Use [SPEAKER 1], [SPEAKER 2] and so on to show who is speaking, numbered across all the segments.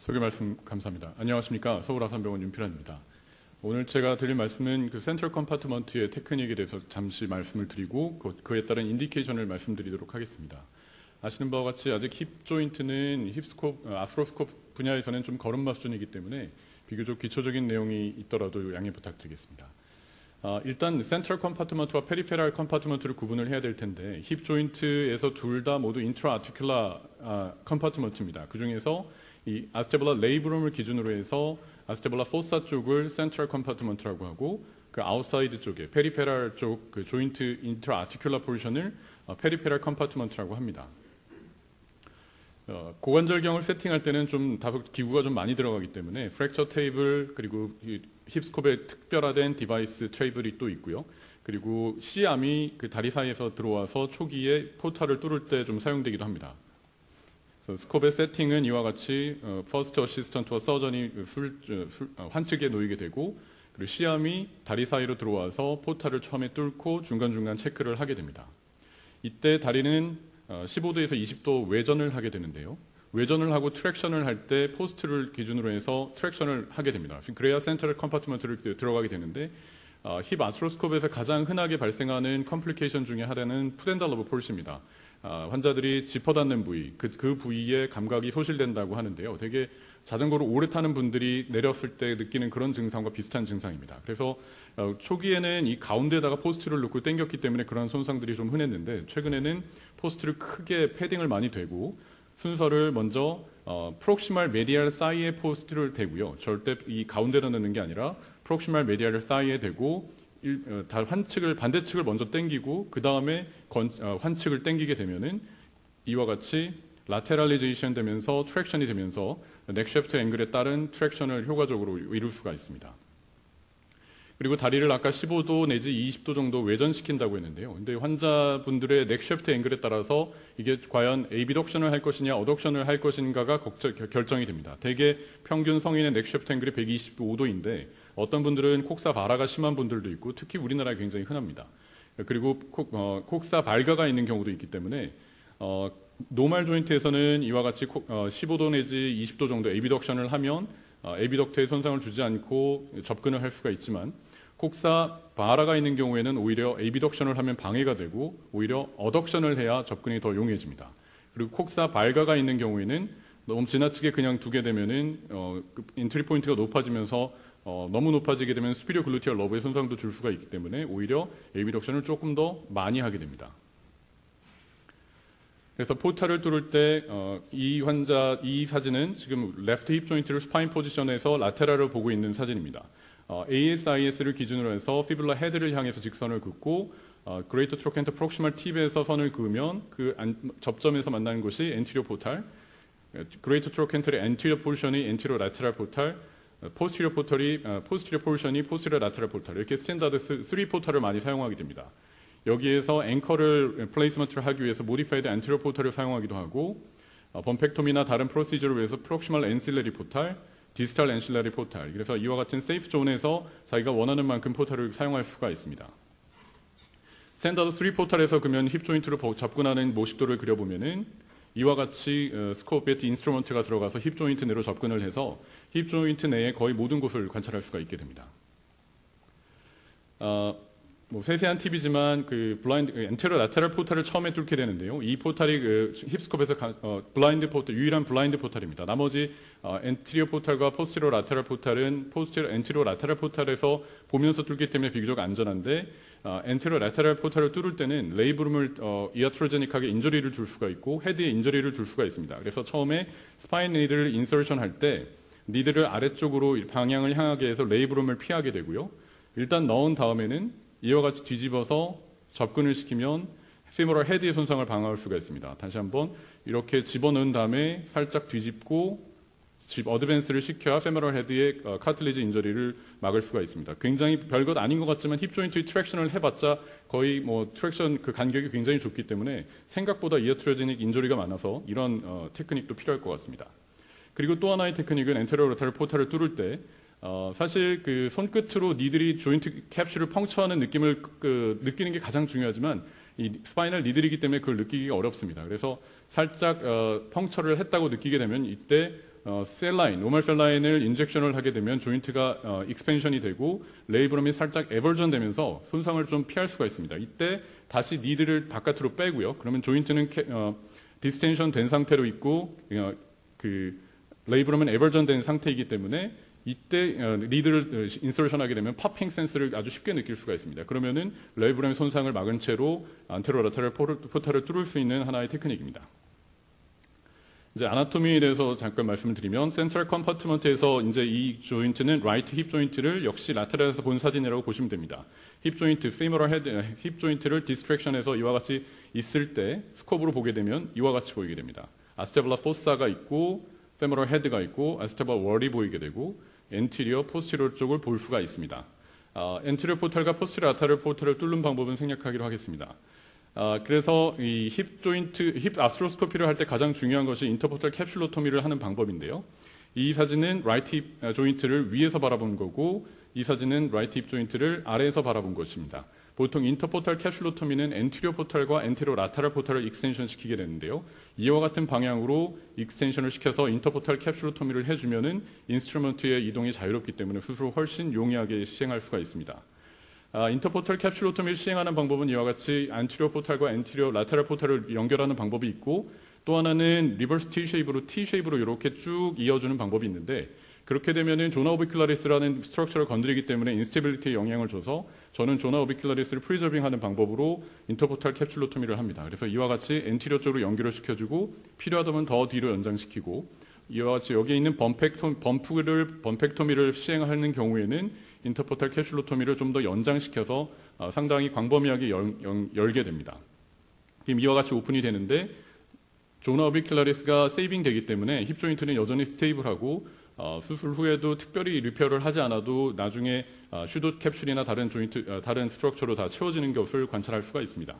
[SPEAKER 1] 소개 말씀 감사합니다. 안녕하십니까. 서울아산병원 윤필환입니다. 오늘 제가 드릴 말씀은 그 센트럴 컴파트먼트의 테크닉에 대해서 잠시 말씀을 드리고 그에 따른 인디케이션을 말씀드리도록 하겠습니다. 아시는 바와 같이 아직 힙 조인트는 아스트로스코프 분야에서는 좀 걸음마 수준이기 때문에 비교적 기초적인 내용이 있더라도 양해 부탁드리겠습니다. 일단 센트럴 컴파트먼트와 페리페럴 컴파트먼트를 구분을 해야 될 텐데 힙 조인트에서 둘 다 모두 인트라아티큘라 컴파트먼트입니다. 그 중에서 이 아스테블라 레이브럼을 기준으로 해서 아스테블라 포사 쪽을 센트럴 컴파트먼트라고 하고 그 아웃사이드 쪽에 페리페럴 쪽 그 조인트 인트라아티큘라 포지션을 페리페럴 컴파트먼트라고 합니다. 고관절경을 세팅할 때는 좀 다소 기구가 좀 많이 들어가기 때문에 프랙처 테이블 그리고 힙스콥에 특별화된 디바이스 테이블이 또 있고요. 그리고 C암이 그 다리 사이에서 들어와서 초기에 포탈을 뚫을 때 좀 사용되기도 합니다. 스콥의 세팅은 이와 같이 퍼스트 어시스턴트와 서전이 환측에 놓이게 되고 그리고 C암이 다리 사이로 들어와서 포탈을 처음에 뚫고 중간중간 체크를 하게 됩니다. 이때 다리는 15도에서 20도 외전을 하게 되는데요. 외전을 하고 트랙션을 할 때 포스트를 기준으로 해서 트랙션을 하게 됩니다. 그래야 센트럴 컴파트먼트를 들어가게 되는데 힙 아스트로스콥에서 가장 흔하게 발생하는 컴플리케이션 중에 하나는 푸덴달러브 폴시입니다. 환자들이 짚어닿는 부위, 그 부위에 감각이 소실된다고 하는데요. 되게 자전거를 오래 타는 분들이 내렸을 때 느끼는 그런 증상과 비슷한 증상입니다. 그래서 초기에는 이 가운데다가 포스트를 놓고 당겼기 때문에 그런 손상들이 좀 흔했는데 최근에는 포스트를 크게 패딩을 많이 대고 순서를 먼저 프록시말 메디알 사이에 포스트를 대고요. 절대 이 가운데로 넣는 게 아니라 프록시말 메디알 사이에 대고 환측을 반대측을 먼저 당기고 그 다음에 환측을 당기게 되면은 이와 같이 라테랄리제이션 되면서 트랙션이 되면서 넥셰프트 앵글에 따른 트랙션을 효과적으로 이룰 수가 있습니다. 그리고 다리를 아까 15도 내지 20도 정도 외전시킨다고 했는데요. 근데 환자분들의 넥셰프트 앵글에 따라서 이게 과연 에비덕션을 할 것이냐 어덕션을 할 것인가가 결정이 됩니다. 대개 평균 성인의 넥셰프트 앵글이 125도인데 어떤 분들은 콕사 바라가 심한 분들도 있고 특히 우리나라에 굉장히 흔합니다. 그리고 콕사 발가가 있는 경우도 있기 때문에 노멀 조인트에서는 이와 같이 15도 내지 20도 정도 에비덕션을 하면 에비덕트에 손상을 주지 않고 접근을 할 수가 있지만 콕사 바라가 있는 경우에는 오히려 에비덕션을 하면 방해가 되고 오히려 어덕션을 해야 접근이 더 용이해집니다. 그리고 콕사 발가가 있는 경우에는 너무 지나치게 그냥 두게 되면은 인트리 포인트가 높아지면서 너무 높아지게 되면 스피리오 글루티얼 러브에 손상도 줄 수가 있기 때문에 오히려 에비덕션을 조금 더 많이 하게 됩니다. 그래서 포탈을 뚫을 때 이 사진은 지금 레프트 힙 조인트를 스파인 포지션에서 라테랄을 보고 있는 사진입니다. ASIS를 기준으로 해서 피블라 헤드를 향해서 직선을 긋고 그레이터 트로켄터 프록시멀 팁에서 선을 그으면 그 접점에서 만나는 곳이 엔티리어 포탈, 그레이터 트로켄터의 엔티리어 포지션이 엔티리어 라테랄 포탈, 포스티리어 포지션이 포스티리어 라테랄 포탈 이렇게 스탠다드 3 포탈을 많이 사용하게 됩니다. 여기에서 앵커를 플레이스먼트를 하기 위해서 모디파이드 엔티리어 포탈을 사용하기도 하고 범펙토미나 다른 프로시저를 위해서 프록시멀 엔실레리 포탈, 디스탈 엔실레리 포탈 그래서 이와 같은 세이프 존에서 자기가 원하는 만큼 포탈을 사용할 수가 있습니다. 스탠다드 3 포탈에서 그러면 힙 조인트로 접근하는 모식도를 그려보면은 이와 같이 스코프 배트 인스트루먼트가 들어가서 힙 조인트 내로 접근을 해서 힙 조인트 내에 거의 모든 곳을 관찰할 수가 있게 됩니다. 세세한 팁이지만 엔테리어 라테럴 포탈을 처음에 뚫게 되는데요. 이 포탈이 힙스콥에서 블라인드 포탈, 유일한 블라인드 포탈입니다. 나머지 엔티리어 포탈과 포스티리어 라테럴 포탈은 엔티리어 라테럴 포탈에서 보면서 뚫기 때문에 비교적 안전한데 엔티리어 라테럴 포탈을 뚫을 때는 레이브룸을 이아트로제닉하게 인저리를 줄 수가 있고 헤드에 인저리를 줄 수가 있습니다. 그래서 처음에 스파인 니드를 인서션 할 때 니드를 아래쪽으로 방향을 향하게 해서 레이브룸을 피하게 되고요. 일단 넣은 다음에는 이와 같이 뒤집어서 접근을 시키면 피모럴 헤드의 손상을 방어할 수가 있습니다. 다시 한번 이렇게 집어넣은 다음에 살짝 뒤집고 어드밴스를 시켜야 피모럴 헤드의 카틀리지 인저리를 막을 수가 있습니다. 굉장히 별것 아닌 것 같지만 힙 조인트의 트랙션을 해봤자 거의 트랙션 그 간격이 굉장히 좁기 때문에 생각보다 이어트로제닉 인저리가 많아서 이런 테크닉도 필요할 것 같습니다. 그리고 또 하나의 테크닉은 엔테리어 라테럴 포탈을 뚫을 때 사실 그 손끝으로 니들이 조인트 캡슐을 펑처하는 느낌을 느끼는 게 가장 중요하지만 이 스파이널 니들이기 때문에 그걸 느끼기가 어렵습니다. 그래서 살짝 펑처를 했다고 느끼게 되면 이때 셀라인, 노멀 셀라인을 인젝션을 하게 되면 조인트가 익스펜션이 되고 레이브럼이 살짝 에버전 되면서 손상을 좀 피할 수가 있습니다. 이때 다시 니드를 바깥으로 빼고요. 그러면 조인트는 디스텐션 된 상태로 있고 그 레이브럼은 에버전 된 상태이기 때문에 이때 리드를 인서션하게 되면 팝핑 센스를 아주 쉽게 느낄 수가 있습니다. 그러면은 레이브럼의 손상을 막은 채로 안테로라테럴 포탈을 뚫을 수 있는 하나의 테크닉입니다. 이제 아나토미에 대해서 잠깐 말씀을 드리면 센트럴 컴파트먼트에서 이제 이 조인트는 라이트 힙 조인트를 역시 라테랄에서 본 사진이라고 보시면 됩니다. 힙 조인트, 페이머럴 헤드, 힙 조인트를 디스트랙션에서 이와 같이 있을 때 스코프로 보게 되면 이와 같이 보이게 됩니다. 아스테블라 포사가 있고 페머럴 헤드가 있고 아스테블라 월이 보이게 되고 엔티리어, 포스티리어 쪽을 볼 수가 있습니다. 엔티리어 포탈과 포스티리어 라테럴 포탈을 뚫는 방법은 생략하기로 하겠습니다. 그래서 이 힙 조인트, 힙 아스트로스코피를 할 때 가장 중요한 것이 인터포탈 캡슐로토미를 하는 방법인데요. 이 사진은 라이트 힙 조인트를 위에서 바라본 거고 이 사진은 라이트 힙 조인트를 아래에서 바라본 것입니다. 보통 인터포탈 캡슐로토미는 엔티리어 포탈과 엔티리어 라테럴 포탈을 익스텐션 시키게 되는데요. 이와 같은 방향으로 익스텐션을 시켜서 인터포탈 캡슐로토미를 해주면은 인스트루먼트의 이동이 자유롭기 때문에 수술을 훨씬 용이하게 시행할 수가 있습니다. 인터포탈 캡슐로토미를 시행하는 방법은 이와 같이 안티리어 포탈과 엔티리어 라테럴 포탈을 연결하는 방법이 있고 또 하나는 리버스 T-쉐입으로 이렇게 쭉 이어주는 방법이 있는데 그렇게 되면은 조나 오비큘라리스라는 스트럭처를 건드리기 때문에 인스테빌리티에 영향을 줘서 저는 조나 오비큘라리스를 프리저빙하는 방법으로 인터포탈 캡슐로토미를 합니다. 그래서 이와 같이 엔티리어 쪽으로 연결을 시켜주고 필요하다면 더 뒤로 연장시키고 이와 같이 여기에 있는 범펙토미를 시행하는 경우에는 인터포탈 캡슐로토미를 좀 더 연장시켜서 상당히 광범위하게 열게 됩니다. 지금 이와 같이 오픈이 되는데 조나 오비큘라리스가 세이빙 되기 때문에 힙 조인트는 여전히 스테이블하고 수술 후에도 특별히 리페어를 하지 않아도 나중에 슈도 캡슐이나 다른 스트럭처로 다 채워지는 것을 관찰할 수가 있습니다.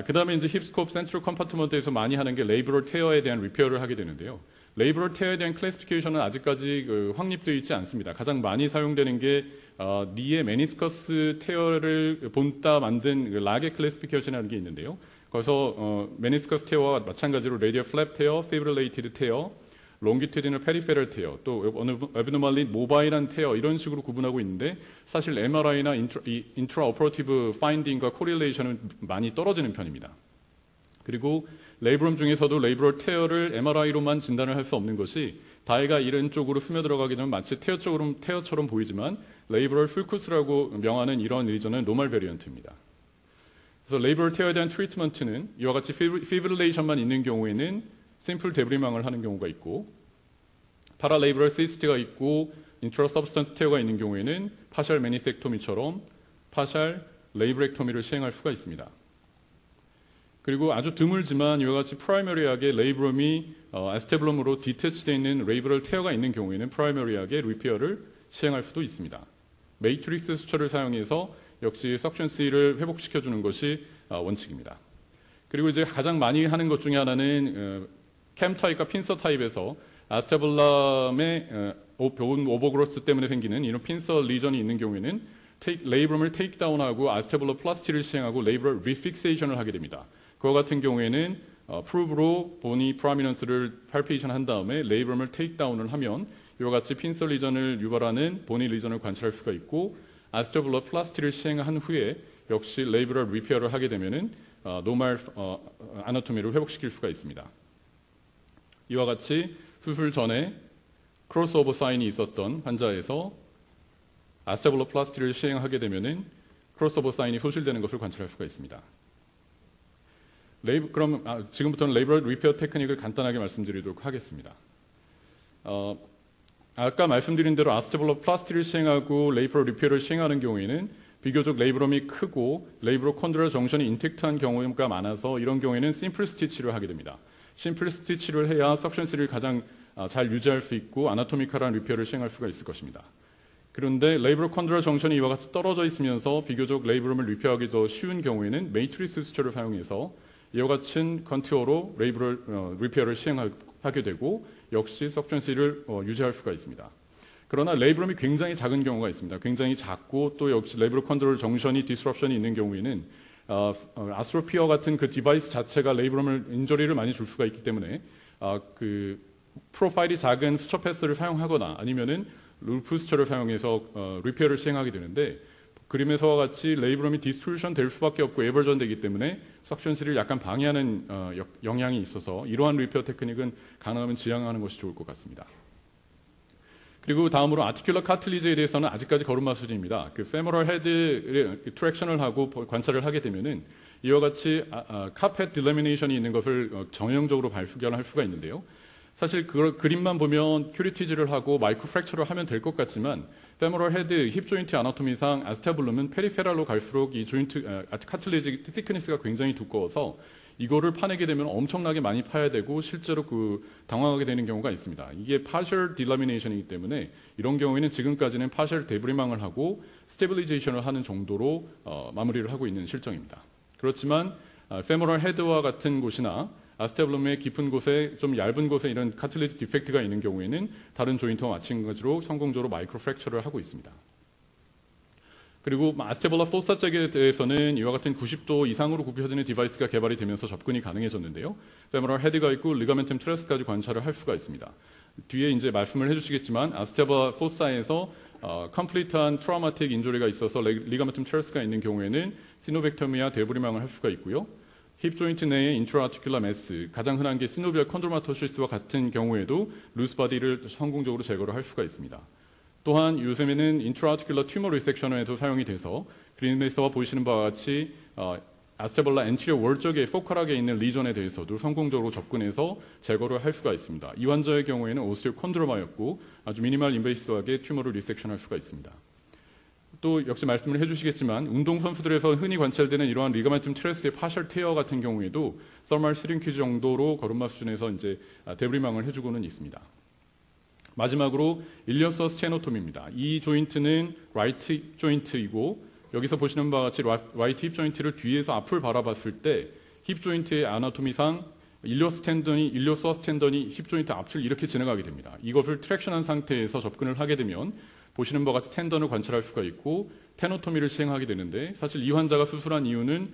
[SPEAKER 1] 그 다음에 이제 힙스코프 센트럴 컴파트먼트에서 많이 하는 게 레이브럴 테어에 대한 리페어를 하게 되는데요. 레이브럴 테어에 대한 클래시피케이션은 아직까지 확립되어 있지 않습니다. 가장 많이 사용되는 게 니의 메니스커스 테어를 본따 만든 락의 클래시피케이션이라는 게 있는데요. 거기서 메니스커스 테어와 마찬가지로 레디얼 플랩 테어, 피브릴레이티드 테어, 롱기튜디널 페리페럴 테어, 또 에브노말리 모바일한 테어 이런 식으로 구분하고 있는데 사실 MRI나 인트라오퍼러티브 파인딩과 코릴레이션은 많이 떨어지는 편입니다. 그리고 레이브럼 중에서도 레이브럴 테어를 MRI로만 진단을 할 수 없는 것이 다이가 이런 쪽으로 스며들어가게 되면 마치 테어처럼 보이지만 레이브럴 풀쿠스라고 명하는 이런 리전은 노멀 베리언트입니다. 그래서 레이브럴 테어에 대한 트리트먼트는 이와 같이 피브릴레이션만 있는 경우에는 심플 데브리망을 하는 경우가 있고 파라레이브럴 시스트가 있고 인트라 서브스턴스 테어가 있는 경우에는 파셜 메니섹토미처럼 파셜 레이브렉토미를 시행할 수가 있습니다. 그리고 아주 드물지만 이와 같이 프라이머리하게 레이브럼이 아스테블럼으로 디태치되어 있는 레이브럴 테어가 있는 경우에는 프라이머리하게 리페어를 시행할 수도 있습니다. 매트릭스 수처를 사용해서 역시 석션스를 회복시켜주는 것이 원칙입니다. 그리고 이제 가장 많이 하는 것 중에 하나는 캠 타입과 핀서 타입에서 아스테블럼의 본 오버그로스 때문에 생기는 이런 핀서 리전이 있는 경우에는 레이브럼을 테이크다운하고 아스테블러 플라스티를 시행하고 레이브럴 리픽세이션을 하게 됩니다. 그와 같은 경우에는 프루브로 보니 프라미넌스를 팔페이션 한 다음에 레이브럼을 테이크다운을 하면 이와 같이 핀서 리전을 유발하는 보니 리전을 관찰할 수가 있고 아스테블러 플라스티를 시행한 후에 역시 레이브럴 리페어를 하게 되면은 노멀 아나토미를 회복시킬 수가 있습니다. 이와 같이 수술 전에 크로스오버 사인이 있었던 환자에서 아스테블러 플라스티를 시행하게 되면은 크로스오버 사인이 소실되는 것을 관찰할 수가 있습니다. 그럼 지금부터는 레이브럴 리페어 테크닉을 간단하게 말씀드리도록 하겠습니다. 아까 말씀드린 대로 아스테블러 플라스티를 시행하고 레이브럴 리페어를 시행하는 경우에는 비교적 레이브럼이 크고 레이브럴 콘드럴 정션이 인텍트한 경우가 많아서 이런 경우에는 심플 스티치를 하게 됩니다. 심플 스티치를 해야 석션스를 가장 잘 유지할 수 있고 아나토미컬한 리페어를 시행할 수가 있을 것입니다. 그런데 레이브럴 콘드럴 정션이 이와 같이 떨어져 있으면서 비교적 레이브럼을 리페어하기 더 쉬운 경우에는 매트리스 수처를 사용해서 이와 같은 컨투어로 레이브럴 리페어를 시행하게 되고 역시 석션스를 유지할 수가 있습니다. 그러나 레이브럼이 굉장히 작은 경우가 있습니다. 굉장히 작고 또 역시 레이브럴 컨트롤 정션이 디스럽션이 있는 경우에는 아스트로피어 같은 그 디바이스 자체가 레이브럼을 인저리를 많이 줄 수가 있기 때문에 그 프로파일이 작은 수처 패스를 사용하거나 아니면은 루프 수처를 사용해서 리페어를 시행하게 되는데 그림에서와 같이 레이브럼이 디스토리션 될 수밖에 없고 에버전 되기 때문에 석션실을 약간 방해하는 영향이 있어서 이러한 리페어 테크닉은 가능하면 지양하는 것이 좋을 것 같습니다. 그리고 다음으로 아티큘러 카틀리지에 대해서는 아직까지 걸음마 수준입니다. 그 페모럴 헤드 트랙션을 하고 관찰을 하게 되면은 이와 같이 카펫 딜레미네이션이 있는 것을 정형적으로 발견할 수가 있는데요. 사실 그 그림만 보면 큐리티즈를 하고 마이크로 프랙처를 하면 될 것 같지만 페모럴 헤드 힙 조인트 아나토미상 아스테블룸은 페리페랄로 갈수록 이 조인트 카틀리지 티크니스가 굉장히 두꺼워서 이거를 파내게 되면 엄청나게 많이 파야 되고 실제로 당황하게 되는 경우가 있습니다. 이게 partial delamination이기 때문에 이런 경우에는 지금까지는 partial 데브리망을 하고 스테빌리제이션을 하는 정도로 마무리를 하고 있는 실정입니다. 그렇지만 페모럴 헤드와 같은 곳이나 아스테블룸의 깊은 곳에 좀 얇은 곳에 이런 카틀리지 디펙트가 있는 경우에는 다른 조인트와 마찬가지로 성공적으로 마이크로 프랙처를 하고 있습니다. 그리고 아스테볼라 포사 쪽에 대해서는 이와 같은 90도 이상으로 굽혀지는 디바이스가 개발이 되면서 접근이 가능해졌는데요. 페모럴 헤드가 있고 리가멘텀 트레스까지 관찰을 할 수가 있습니다. 뒤에 이제 말씀을 해주시겠지만 아스테볼라 포사에서 컴플리트한 트라우마틱 인조리가 있어서 리가멘텀 트레스가 있는 경우에는 시노벡터미와 데브리망을 할 수가 있고요. 힙 조인트 내에 인트라아티큘러 매스, 가장 흔한 게 시노비얼 컨드로마토시스와 같은 경우에도 루스 바디를 성공적으로 제거를 할 수가 있습니다. 또한 요즘에는 인트라아티큘러 튜머 리섹션에도 사용이 돼서 그림에서 보시는 바와 같이 아스테볼라 엔티리어 월 쪽에 포컬하게 있는 리전에 대해서도 성공적으로 접근해서 제거를 할 수가 있습니다. 이 환자의 경우에는 오스티오콘드로마였고 아주 미니멀 인베이시브하게 튜머를 리섹션할 수가 있습니다. 또 역시 말씀을 해주시겠지만 운동선수들에서 흔히 관찰되는 이러한 리가멘텀 트레스의 파셜 테어 같은 경우에도 서멀 스링키지 정도로 걸음마 수준에서 이제 데브리망을 해주고는 있습니다. 마지막으로 일리어서스 테노토미입니다. 이 조인트는 라이트 힙 조인트이고 여기서 보시는 바와 같이 라이트 힙 조인트를 뒤에서 앞을 바라봤을 때 힙 조인트의 아나토미상 일리오서스 텐던이 힙 조인트 앞을 이렇게 지나가게 됩니다. 이것을 트랙션한 상태에서 접근을 하게 되면 보시는 바와 같이 텐던을 관찰할 수가 있고 테노토미를 시행하게 되는데 사실 이 환자가 수술한 이유는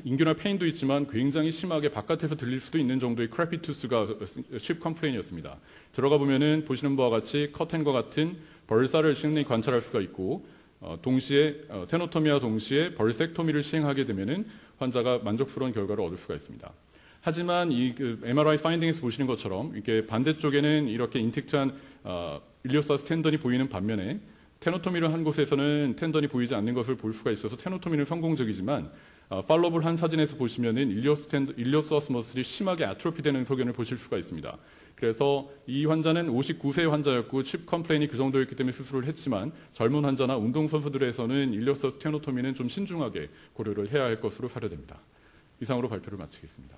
[SPEAKER 1] 인규널 페인도 있지만 굉장히 심하게 바깥에서 들릴 수도 있는 정도의 크래피투스가 칩 컴플레인이었습니다. 들어가 보면은 보시는 바와 같이 커튼과 같은 벌사를 실내 관찰할 수가 있고 동시에 테노토미와 동시에 벌섹토미를 시행하게 되면은 환자가 만족스러운 결과를 얻을 수가 있습니다. 하지만 이 MRI 파인딩에서 보시는 것처럼 이렇게 반대쪽에는 이렇게 인텍트한 일리오서스 텐던이 보이는 반면에 테노토미를 한 곳에서는 텐던이 보이지 않는 것을 볼 수가 있어서 테노토미는 성공적이지만 팔로우를 한 사진에서 보시면은 일리오서스 머슬이 심하게 아트로피되는 소견을 보실 수가 있습니다. 그래서 이 환자는 59세 환자였고 칩 컴플레인이 그 정도였기 때문에 수술을 했지만 젊은 환자나 운동선수들에서는 일리오서스 테노토미는 좀 신중하게 고려를 해야 할 것으로 사료됩니다. 이상으로 발표를 마치겠습니다.